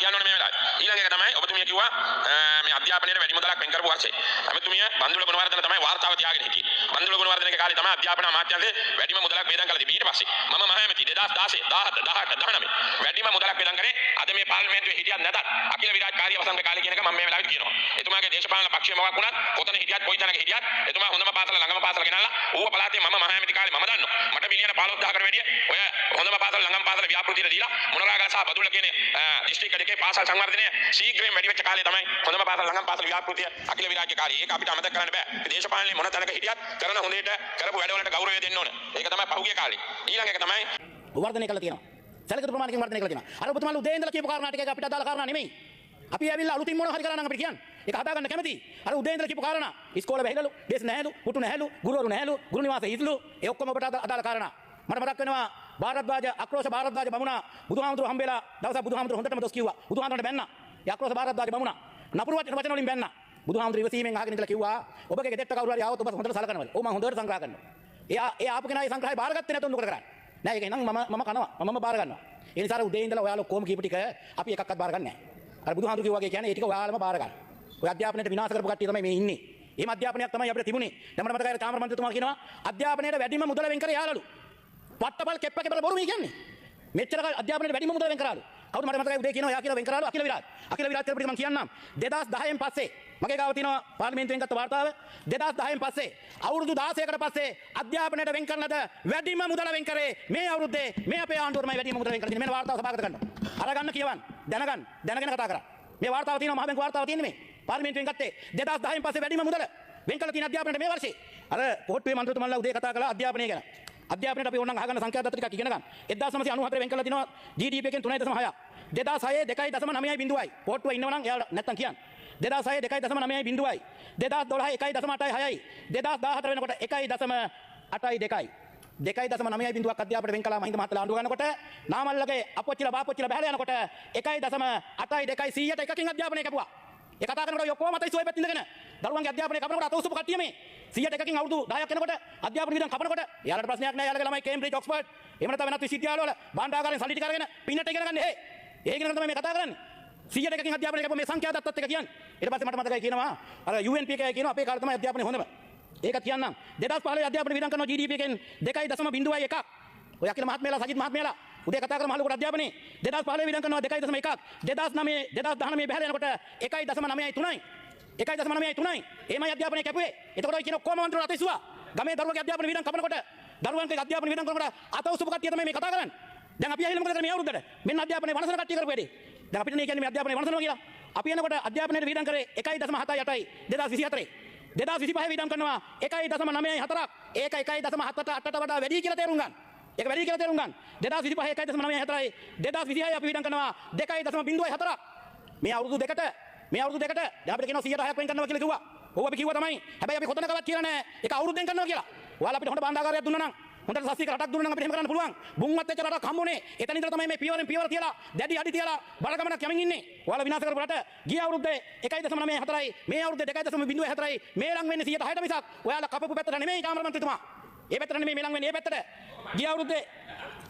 කියන්න ඕනේ මේ වෙලාවේ. ඊළඟ එක තමයි ඔබතුමිය කිව්වා මේ අධ්‍යාපනයේ වැඩි මුදලක් වෙන් කරපු වර්ෂේ. ඔබතුමිය බන්දුල ගුණවර්ධන තමයි වාර්තාව තියාගෙන හිටියේ. බන්දුල ගුණවර්ධනගේ කාලේ තමයි අධ්‍යාපන අමාත්‍යාංශයේ වැඩිම මුදලක් වේදම් කළා තිබී. ඊට පස්සේ මම මහමැති 2016 17 18 19 වැඩිම මුදලක් වේදම් කරේ අද මේ පාර්ලිමේන්තුවේ හිටියත් නැතත් අකිල විරාජකාරී වසංග කාලේ කියන එක මම මේ වෙලාවට කියනවා. එතුමාගේ දේශපාලන පක්ෂය මොකක් වුණත් කොතන හිටියත් කොයි තැනක හිටියත් එතුමා හොඳම පාසල ළඟම පාසල ගෙනල්ලා ඌව පළාතේ මම මහමැති කාලේ මම දන්නවා. මට මිලියන 15000කට වැඩිය ඔය හොඳම පාසල ළඟම පාසල ව්‍යාපෘතියට දීලා මොනරාගල සහ බදුල්ල කියන දිස්ත්‍රික්ක දෙකේ පාසල් සංවර්ධනය ශීඝ්‍රයෙන් වැඩි වෙච්ච කාලේ තමයි හොඳම පාසල ළඟම පාසල ව්‍යාපෘතිය අකිල විරාජ්‍ය කාලේ. ඒක අපිට අමතක කරන්න බෑ. දේශපාලනේ මොන තැනක හිටියත් කරන හොඳේට කරපු වැඩවලට ගෞරවය දෙන්න ඕන. ඒක තමයි පහුගිය කාලේ. ඊළඟ එක තමයි වර්ධනය කළා තියෙනවා. සැලකිලි ප්‍රමාණයකින් වර්ධනය කළා තියෙනවා. අර ඔබතුමාලා උදේ ඉඳලා කියපු කාරණා ටික අපිට අදාළ කාරණා නෙමෙයි. අපි ඇවිල්ලා අලුතින් මොනවා හරි කරා නම් අපිට කියන්න. ඒක හදාගන්න කැමති. අර උදේ ඉඳලා කියපු කාරණා ඉස්කෝලේ බැහැලු, බේස් නැහැලු, පුටු නැහැලු, ගුරුවරු නැහැලු, ගුරු නිවාසයේ හිටලු. ඒ ඔක්කොම ඔබට අදාළ කාරණා. මට මතක් වෙනවා භාරද්වාජ අක්‍රෝෂ භාරද්වාජ බමුණා බුදුහාමුදුරුවෝ හම්බෙලා දවසක් බුදුහාමුදුරුවෝ හොඳටම දොස් කිව්වා. බුදුහාමුදුරන්ට බැන්නා. ඒ අක්‍රෝෂ භාරද්වාජ බමුණා නපුරු වචන වලින් බැන්නා. බුදුහාමුදුරුවෝ ඉවසීමෙන් අහගෙන ඉඳලා කිව්වා ඔබගේ ගෙදරට කවුරු හරි ආවොත් ඔබ හොඳට සලකනවද? ඔව් මම හොඳට සංග්‍රහ කරනවා. ඒ ආපු කෙනා ඒ සංග්‍රහය බාරගත්තේ නැතුව මොකද කරන්නේ? නෑ ඒක නම් මම කනවා. මමම බාර ගන්නවා. ඒ නිසා උදේ ඉඳලා ඔයාලා කොහොම කීප ටික අපි එකක්වත් බාර ගන්නෑ. අර බුදුහාමුදුරුවෝ කිව්වා වගේ කියන්නේ ඒ ටික ඔයාලම බාර ගන්න. ඔය අධ්‍යාපනයට විනාශ කරපු කට්ටිය තමයි මේ ඉන්නේ. එහෙම අධ්‍යාපනයක් තමයි අපිට තිබුණේ. දැන් මට මතකයි කාමර මන්ත්‍රීතුමා කියනවා අධ්‍යාපනයට වැඩිම මුදල වෙන් කරේ යාළුවලු. පට්ටපල් කෙප්ප කෙපල බොරු මේ කියන්නේ. මෙච්චර අධ්‍යාපනයට වැඩිම මුදල වෙන් කරාලු. කවුද මට මතකයි උදේ කියනවා යා කියලා වෙන් කරාලු අකිල විරාජ්. අකිල විරාජ් කියලා මම කියන්නම් 2010න් පස්සේ මගේ ගාව තියෙනවා පාර්ලිමේන්තුවෙන් ගත්ත වාර්තාව 2010න් පස්සේ අවුරුදු 16කට පස්සේ අධ්‍යාපනයට වෙන් කරන ලද වැඩිම මුදල වෙන් කරේ මේ අවුරුද්දේ මේ අපේ ආණ්ඩුවමයි වැඩිම මුදල වෙන් කරලා තියෙන්නේ. මෙන්න වාර්තාව සභාගත කරනවා. අරගන්න කියවන් දැනගෙන කතා කරා. මේ වාර්තාව තියෙනවා මහ බැංකු වාර්තාව තියෙන්නේ මේ. පාර්ලිමේන්තුවෙන් ගත්තේ 2010න් පස්සේ වැඩිම මුදල වෙන් කරලා තියෙන අධ්‍යාපනයට මේ වර්ෂේ. අර පොට්ටුවේ මන්ත්‍රීතුමන්ලා උදේ කතා කළා අධ්‍යාපනය ගැන. අධ්‍යාපනයට අපි ඕනනම් අහගන්න සංඛ්‍යා දත්ත ටිකක් ඉගෙන ගන්න. 1994 වෙන් කරලා තිනවා GDP එකෙන් 3.6. 2006 2.9යි. පොට්ටුව ඉන්නවනම් එයාලා නැත්තම් කියන්න. 2006 2.9යි. 2012 1.86යි. 2014 වෙනකොට 1.82යි. 2.9යි බිඳුවක් අධ්‍යාපනයට වෙන් කළා මහින්ද මහත්තයා ආණ්ඩුව ගන්නකොට නාමල්ලගේ අපොච්චිලා බාපොච්චිලා බහැලා යනකොට 1.82යි 100ට එකකින් අධ්‍යාපනය කැපුවා. ඒ කතා කරනකොට ඔක්කොම මතයි සුවය පැත්ත ඉඳගෙන දරුවන්ගේ අධ්‍යාපනය කපනකොට අතෝසුපු කට්ටිය මේ 100ට එකකින් අවුරුදු 10ක් යනකොට අධ්‍යාපන විධාන කපනකොට යාළුවට ප්‍රශ්නයක් නැහැ යාළුවගේ ළමයි කේම්බ්‍රිජ් ඔක්ස්ෆර්ඩ් එහෙම නැත්නම් වෙනත් විශ්වවිද්‍යාලවල භාණ්ඩාගාරයෙන් සල්ලි ටික අරගෙන පින්නට ඉගෙන ගන්න ඒ ඉගෙන ගන්න තමයි මේ කතා කරන්නේ 100ට එකකින් අධ්‍යාපනය කැපුවා මේ සංඛ්‍යා දත්තත් එක කියන්නේ ඊට පස්සේ මට මතකයි කියනවා අර UNP එකයි කියනවා අපේ කාලේ තමයි අධ්‍යාපනය හොඳම ඒක කියන්නම් 2015 අධ්‍යාපන විධාන කරනවා GDP එකෙන් 2.01 ඔය අකිල මහත්මයාලා සජිත් මහත්මයාලා උදේ කතා කරමු මහලුකට අධ්‍යාපනයේ 2015 විධාන කරනවා 2.1 2019 බහැලා යනකොට 1.9යි 1.9යි එමය අධ්‍යාපනය කැපුවේ. එතකොට ඔය කියන ඔක්කොම මන්ත්‍රීවරු අතීසුවා. ගමේ දරුවගේ අධ්‍යාපන විධාන කපනකොට දරුවන්ගේ අධ්‍යාපන විධාන කරනකොට අත උසුපු කට්ටිය තමයි මේ කතා කරන්නේ. දැන් අපි ඇහිලා මොකද කරන්නේ මේ අවුරුද්දට? මෙන්න අධ්‍යාපනයේ වනසන කට්ටිය කරපු වැඩේ. දැන් අපිට නේ කියන්නේ මේ අධ්‍යාපනයේ වනසනවා කියලා. අපි යනකොට අධ්‍යාපනයේ විධාන කරේ 1.78යි 2024. 2025 විධාන කරනවා 1.94ක්. ඒක 1.78ට වඩා වැඩි කියලා තේරුම් ගන්න. ඒක වැඩි කියලා තේරුම් ගන්න. 2025 1.94යි 2026 අපි විධාන කරනවා 2.04ක්. මේ අවුරුදු දෙකට දැන් අපිට කියනවා 100%ක් වෙන් කරනවා කියලා කිව්වා. ඔව් අපි කිව්වා තමයි. හැබැයි අපි කොතනකවත් කියලා නැහැ. ඒක අවුරුද්දෙන් කරනවා කියලා. ඔයාලා අපිට හොඳ බණ්ඩාගාරයක් දුන්නා නම් හොඳට සස්තික රටක් දුන්නා නම් අපිට එහෙම කරන්න පුළුවන්. බුම්වත් වෙච්ච රටක් හම්බුනේ. එතන ඉඳලා තමයි මේ පියවරෙන් පියවර තියලා දැඩි අඩි තියලා බලගමනක් යමින් ඉන්නේ. ඔයාලා විනාශ කරපු රට ගිය අවුරුද්දේ 1.94යි මේ අවුරුද්දේ 2.04යි මේ ලඟ වෙන්නේ 160ට මිසක් ඔයාලා කපපු පැත්තට නෙමෙයි කාමර මන්ත්‍රීතුමා. ඒ පැත්තට නෙමෙයි මේ ලඟ වෙන්නේ මේ පැත්තට. ගිය අවුරුද්දේ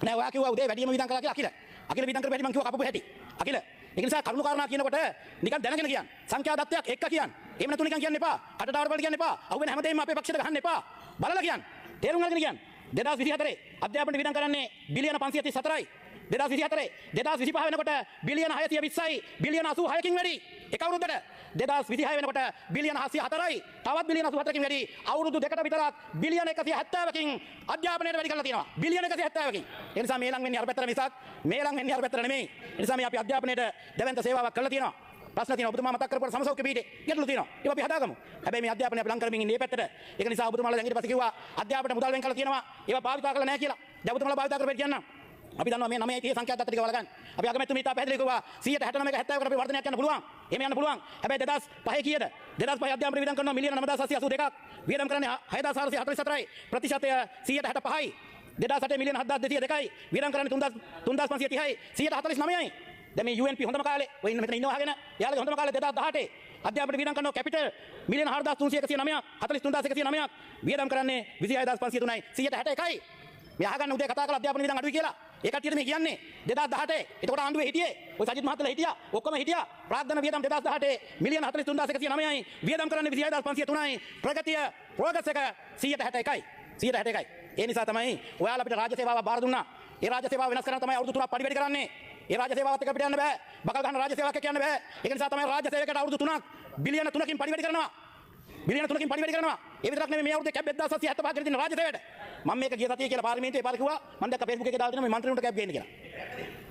නෑ ඔයා කිව්වා උදේ වැඩිම විධාන කළා කියලා අකිල විධාන කරපු හැටි මං කිව්වා කපපු හැටි. අකිල ඒක නිසා කරුණු කාරණා කියනකොට නිකන් දැනගෙන කියන්න. සංඛ්‍යා දත්තයක් එක්ක කියන්න. එහෙම නැතු නිකන් කියන්න එපා. කටට ආවරවල කියන්න එපා. අහුවෙන හැමදේම අපේ පක්ෂයට ගහන්න එපා. බලලා කියන්න. තේරුම් අරගෙන කියන්න. 2024 අධ්‍යාපන විධාන කරන්නේ බිලියන 534යි. 2024 වෙනකොට බිලියන 620යි. බිලියන 86කින් වැඩි. එක අවුරුද්දට 2026 වෙනකොට බිලියන 704යි. තවත් බිලියන 84කින් වැඩි. අවුරුදු දෙකට විතරක් බිලියන 170කින් අධ්‍යාපනයට වැඩි කරලා තියෙනවා. බිලියන 170කින්. ඒ නිසා මේ ලඟ වෙන්නේ අර පැත්තට මිසක් මේ ලඟ වෙන්නේ අර පැත්තට නෙමෙයි. ඒ නිසා මේ අපි අධ්‍යාපනයට දැවැන්ත සේවාවක් කරලා තියෙනවා. ප්‍රශ්න තියෙනවා ඔබතුමා මතක් කරපුවා සමසෞඛ්‍ය පීඨේ ගැටලු තියෙනවා. ඒක අපි හදාගමු. හැබැයි මේ අධ්‍යාපනය අපි ලං කරමින් ඉන්නේ මේ පැත්තට. ඒක නිසා ඔබතුමාලා දැන් ඊට පස්සේ කිව්වා අධ්‍යාපනයට මුදල් වෙන් කරලා තියෙනවා. ඒවා භාවිතා කරලා නැහැ කියලා. දැන් ඔබතුමාලා භාවිතා කරපෙත් කියන්න. අපි දන්නවා මේ 9 30 සංඛ්‍යා දත්ත ටික වලගන්න. අපි අගමැතිතුමී තා පැහැදිලි කරුවා 169ක 70කට අපි වර්ධනයක් යන්න පුළුවන්. එහෙම යන්න පුළුවන්. හැබැයි 2005 කීයද? 2005 අධ්‍යාපන විධාන කරනවා මිලියන 9782ක්. වියදම් කරන්නේ 6444යි. ප්‍රතිශතය 165යි. 2008 මිලියන 7202යි. වියදම් කරන්නේ 3530යි. 149යි. දැන් මේ UNP හොඳම කාලේ ඔය ඉන්න මෙතන ඉන්නවා අහගෙන යාළුවෝ හොඳම කාලේ 2018 අධ්‍යාපන වියදම් කරනවා කැපිටල් මිලියන 4309ක් 43109ක් වියදම් කරන්නේ 26503යි 161යි. මේ අහගන්න උදේ කතා කරලා අධ්‍යාපන වියදම් අඩුයි කියලා. ඒ කට්ටියට මේ කියන්නේ 2018 එතකොට ආණ්ඩුවේ හිටියේ ඔය සජිත් මහත්තයලා හිටියා ඔක්කොම හිටියා ප්‍රාග්ධන වියදම් 2018 මිලියන 43109යි වියදම් කරන්නේ 26503යි ප්‍රගතිය ප්‍රෝග්‍රස් එක 161යි 161යි ඒ නිසා තමයි ඔයාලා අපිට රාජ්‍ය සේවාව බාර දුන්නා ඒ රාජ්‍ය සේවාව වෙනස් කරන්න තමයි අවුරුදු 3ක් පඩි වැඩි කරන්නේ ඒ රාජ්‍ය සේවාවත් එක්ක අපිට යන්න බෑ බකල් ගන්න රාජ්‍ය සේවයක් කියන්න බෑ ඒක නිසා තමයි රාජ්‍ය සේවකයට අවුරුදු 3ක් බිලියන 3කින් පඩි වැඩි කරනවා බිලියන 3කින් පඩි වැඩි කරනවා ඒ විතරක් නෙමෙයි මේ අවුරුද්දේ කැප් 1775 කට දෙන රාජ්‍ය සේවයට මම මේක ගිය සතියේ කියලා පාර්ලිමේන්තුවේ පාර කිව්වා මම දැක්ක Facebook එකේ දාලා තියෙනවා මේ මන්ත්‍රීවරුන්ට කැප් ගේන්න කියලා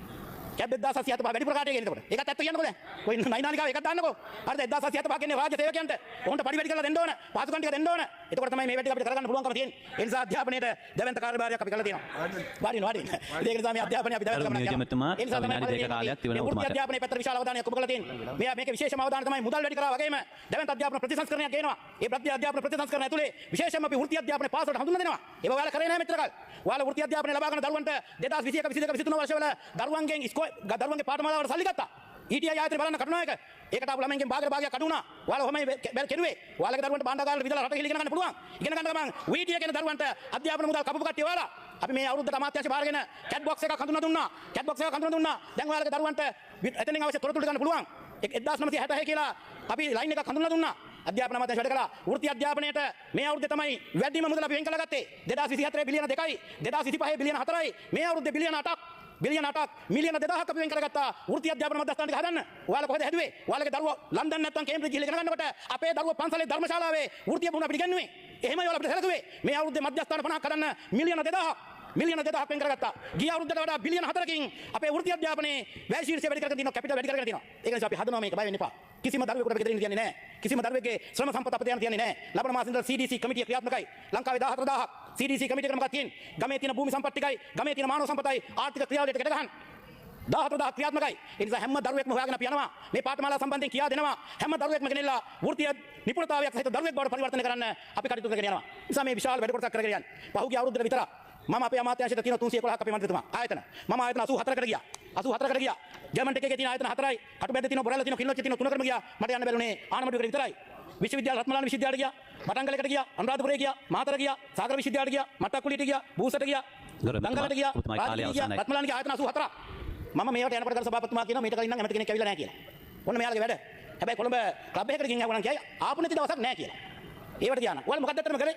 කැප් 1775 වැඩි ප්‍රකාශය ගේන්න එතකොට ඒකත් ඇත්ත කියන්නකෝ දැන් ඔය නයිනානිකාව එකක් දාන්නකෝ හරිද 1775 කියන්නේ රාජ්‍ය සේවකයන්ට උන්ට පඩි වැඩි කරලා දෙන්න ඕන පාසුකම් ටික දෙන්න ඕන එතකොට තමයි මේ වැඩ ටික අපිට කරගන්න පුළුවන්කම තියෙන්නේ ඒ නිසා අධ්‍යාපනයේට දැවැන්ත කාර්යභාරයක් අපි කරලා තියෙනවා වඩින්න ඒක නිසා මේ අධ්‍යාපනය අපි දැවැන්ත කරනවා ඒ නිසා තමයි අධ්‍යාපනයේ පැත්තට විශාල අවධානයක් යොමු කරලා තියෙන්නේ මේක විශේෂම අවධානය තමයි මුදල් වැඩි කරා වගේම දැවැන්ත අධ්‍යාපන ප්‍රතිසංස්කරණයක් ගේනවා ඒ අධ්‍යාපන ප්‍රතිසංස්කරණය ඇතුලේ විශේෂයෙන්ම අපි වෘත්ති අධ්‍යාපනයේ පාසලට හඳුන්වලා දෙනවා ඒක ඔයාලා කරේ නැහැ මෙච්චර කල් ඔයාලා වෘත්ති අධ්‍යාපනය ලබා ගන්න දරුවන්ට 2021 22 23 වර්ෂවල දරුවන්ගේ පාඨමාලාවට සල්ලි ගත්තා ඊටි ආයතන බලන්න කටුනා එක ඒකට ආපු ළමයින්ගෙන් භාගයක් කඩු වුණා ඔයාලා ඔහමයි කෙරුවේ ඔයාලගේ දරුවන්ට භාණ්ඩාගාරවල විදලා රට ඉගෙන ගන්න පුළුවන් ඉගෙන ගන්න ගමන් වීටිය කියන දරුවන්ට අධ්‍යාපන මුදල් කපපු කට්ටිය ඔයාලා අපි මේ අවුරුද්දට අමාත්‍යාංශය බාරගෙන කැට් බොක්ස් එකක් හඳුන්වා දුන්නා කැට් බොක්ස් එකක් හඳුන්වා දුන්නා දැන් ඔයාලගේ දරුවන්ට එතනින් අවශ්‍ය තොරතුරු ගන්න පුළුවන් 1966 කියලා අපි ලයින් එකක් හඳුන්වා දුන්නා අධ්‍යාපන අමාත්‍යාංශය වැඩ කළා වෘත්ති අධ්‍යාපනයට මේ අවුරුද්දේ තමයි වැඩිම මුදල අපි වෙන් කළා ගත්තේ 2024 බිලියන 2යි 2025 බිලියන 4යි මේ අවුරුද්දේ බිලියන 8ක් බිලියන 8ක් මිලියන 2000ක් අපි වෙන් කරගත්තා වෘත්ති අධ්‍යාපන මධ්‍යස්ථාන ටික හදන්න. ඔයාලා කොහෙද හැදුවේ? ඔයාලගේ දරුවෝ ලන්ඩන් නැත්නම් කේම්බ්‍රිජ් ගිහලා ඉගෙන ගන්නකොට අපේ දරුවෝ පන්සලේ ධර්මශාලාවේ වෘත්තිය පුහුණුව අපිට ඉගෙනුවේ. එහෙමයි ඔයාලා අපිට සැලකුවේ. මේ අවුරුද්දේ මධ්‍යස්ථාන 50ක් හදන්න මිලියන 2000ක් මිලියන 2000ක් වෙන් කරගත්තා. ගිය අවුරුද්දට වඩා බිලියන 4කින් අපේ වෘත්ති අධ්‍යාපනයේ වැය ශීර්ෂය වැඩි කරගෙන තියෙනවා කැපිටල් වැඩි කරගෙන තියෙනවා. ඒක නිසා අපි හදනවා මේක බය වෙන්න එපා. කිසිම දරුවෙකුට අපි ගෙදරින් තියන්නේ නැහැ. කිසිම දරුවෙකුගේ ශ්‍රම සම්පත අපිට යන්න තියන්නේ නැහැ. ලබන මාසෙ ඉඳලා CDC කමිටිය ක්‍රියාත්මකයි. ලංකාවේ 14000ක් CDC කමිටිය එක මොකක්ද තියෙන්නේ? ගමේ තියෙන භූමි සම්පත් ටිකයි, ගමේ තියෙන මානව සම්පතයි ආර්ථික ක්‍රියාවලියට ගැට ගන්න. 14000ක් ක්‍රියාත්මකයි. ඒ නිසා හැම දරුවෙක්ම හොයාගෙන අපි යනවා. මේ පාඨමාලා සම්බන්ධයෙන් කියා දෙනවා. හැම දරුවෙක්ම ගෙනෙලා වෘත්තීය නිපුණතාවයක් සහිත දරුවෙක් බවට පරිවර්තනය කරන්න අපි කටයුතු කරගෙන යනවා. ඒ නිසා මේ විශාල වැඩ කොටසක් කරගෙන යන්නේ. පහුගිය අවුරුද්දට විතර මම අපේ අමාත්‍යාංශයට තියෙන 311ක් අපේ මන්ත්‍රීතුමා ආයතන. මම ආයතන 84කට ගියා. 84කට ගියා. ජර්මන් එකේ තියෙන ආයතන 4යි. කටුබැද්දේ තියෙන බොරැල්ල තියෙන කිල්ලොච්චේ තියෙන 3කටම ගියා. මට යන්න බැරුණේ ආනමඩුවකට විතරයි. විශ්වවිද්‍යාල රත්මලාන විශ්වවිද්‍යාලයට ගියා. මටංගලකට ගියා. අනුරාධපුරේ ගියා. මාතර ගියා. සාගර විශ්වවිද්‍යාලයට ගියා. මට්ටක්කුලියට ගියා. බූසට ගියා. දංගලට ගියා. රාජගිරියට ගියා. රත්මලානගේ ආයතන 84ක්. මම මේවට යනකොට ගරු සභාපතිතුමා කියනවා මීට කලින් නම් ඇමති කෙනෙක් ඇවිල්ලා නැහැ කියලා. ඔන්න මෙයාලගේ වැඩ. හැබැයි කොළඹ ක්ලබ් එකකට ගිහින් ආවනම් කියයි ආපු නැති දවසක් නැහැ කියලා. ඒවට ගියා නම්. ඔයාලා මොකක්ද ඇත්තටම කරේ?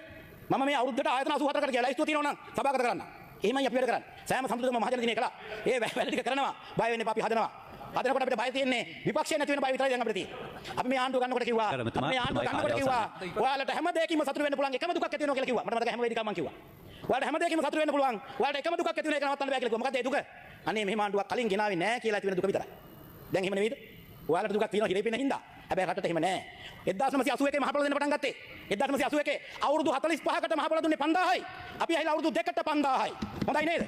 මම මේ අවුරුද්දට ආයතන 84කට ගියා. ලයිස්තුව තියෙනවා නම් සභාගත කරන්න. එහෙමයි අපි වැඩ කරන්නේ. සෑම සම්පූර්ණම මහජන දිනේ කළා. ඒ වැඩ ටික කරනවා. බය වෙන්න එපා අපි හදනවා. හදනකොට අපිට බය තියෙන්නේ විපක්ෂය නැති වෙන බය විතරයි දැන් අපිට තියෙන්නේ. අපි මේ ආණ්ඩුව ගන්නකොට කිව්වා. මේ ආණ්ඩුව ගන්නකොට කිව්වා. ඔයාලට හැම දෙයකින්ම සතුට වෙන්න පුළුවන් එකම දුකක් ඇති වෙනවා කියලා කිව්වා. මට මතකයි හැම වෙලේකම මම කිව්වා. ඔයාලට හැම දෙයකින්ම සතුට වෙන්න පුළුවන්. ඔයාලට එකම දුකක් ඇති වෙන එක නවත්තන්න බෑ කියලා කිව්වා. මොකද ඒ දුක? අනේ මෙහෙම ආණ්ඩුවක් කලින් ගෙනාවේ නැහැ කියලා ඇති වෙන දුක විතරයි. දැන් එහෙම නෙවෙයිද? ඔයාලට දුකක් තියෙනවා හිරේ පින්න හින්දා. හැබැයි රටට එහෙම නැහැ. 1981 මහපොළ දෙන්න පටන් ගත්තේ. 1981 අවුරුදු 45කට මහපොළ දුන්නේ 5000යි. අපි ඇහිලා අවුරුදු 2කට 5000යි. හොඳයි නේද?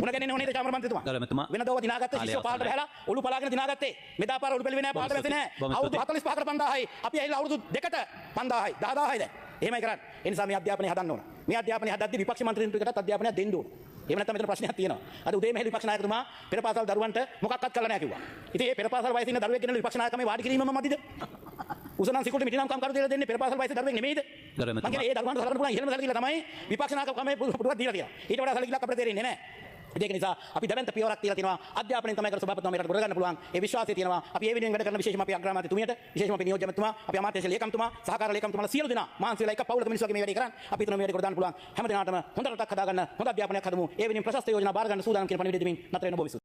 මුණ ගැන්නේ නෝනේද චාමර මන්ත්‍රීතුමා? වෙනදව දිනාගත්තේ ශිෂ්‍ය පාලට බහැලා ඔලු පලාගෙන දිනාගත්තේ. මෙදා පාර ඔලු පෙළුවේ නැහැ පාලට වැසේ නැහැ. අවුරුදු 45කට 5000යි. අපි ඇහිලා අවුරුදු 2කට 5000යි. 10000යි දැන්. එහෙමයි කරන්නේ. ඒ නිසා මේ අධ්‍යාපනය හදන්න ඕන. මේ අධ්‍යාපනය හදද්දී විපක්ෂ මන්ත්‍රීතුමෙකුටත් අධ්‍යාපනයක් දෙන්න ඕන. එහෙම නැත්නම් මෙතන ප්‍රශ්නයක් තියෙනවා. අද උදේ මෙහෙලි විපක්ෂ නායකතුමා පෙරපාසල් දරුවන්ට මොකක්වත් කළා නැහැ කිව්වා. ඉතින් මේ පෙරපාසල් වයසේ ඉන්න දරුවෙක් ගෙනල්ලා විපක්ෂ නායකකමේ වාඩි කිරීමම මදිද? උසනම් සිකුල්ට මිටිනම් කම් කර දෙලා දෙන්නේ පෙරපාසල් වයසේ දරුවෙක් නෙමෙයිද? මම කියන්නේ ඒ දරුවන්ට සලකන්න පුළුවන් ඉහළම සැලකිල්ල තමයි විපක්ෂ නායකකමේ පුටුවක් දීලා තියෙනවා. ඊට වඩා සැලකිල්ලක් අපිට තේරෙන්නේ නැහැ. ඒක නිසා අපි දැවැන්ත පියවරක් තියලා තියෙනවා. අධ්‍යාපනයෙන් තමයි කර සභාපතිතුමා මේකට ගොඩ ගන්න පුළුවන්. ඒ විශ්වාසය තියෙනවා. අපි ඒ වෙනුවෙන් වැඩ කරන විශේෂම අපි අග්‍රාමාත්‍යතුමියට, විශේෂම අපි නියෝජ්‍ය මැතිතුමා, අපි අමාත්‍යාංශ ලේකම්තුමා, සහකාර ලේකම්තුමාලා සියලු දෙනා මාන්සි වෙලා එක පවුලක මිනිස්සු වගේ මේ වැඩේ කරන්නේ. අපි හිතනවා මේ වැඩේ ගොඩ දාන්න පුළුවන්. හැම දිනාටම හොඳ රටක් හදාගන්න, හොඳ අධ්‍යාපනයක් හදමු. ඒ වෙනුවෙන් ප්‍රශස්ත යෝජනා බාර ගන්න සූදානම් කියන පණිවිඩය දෙමින් නතර වෙන බොවිසු.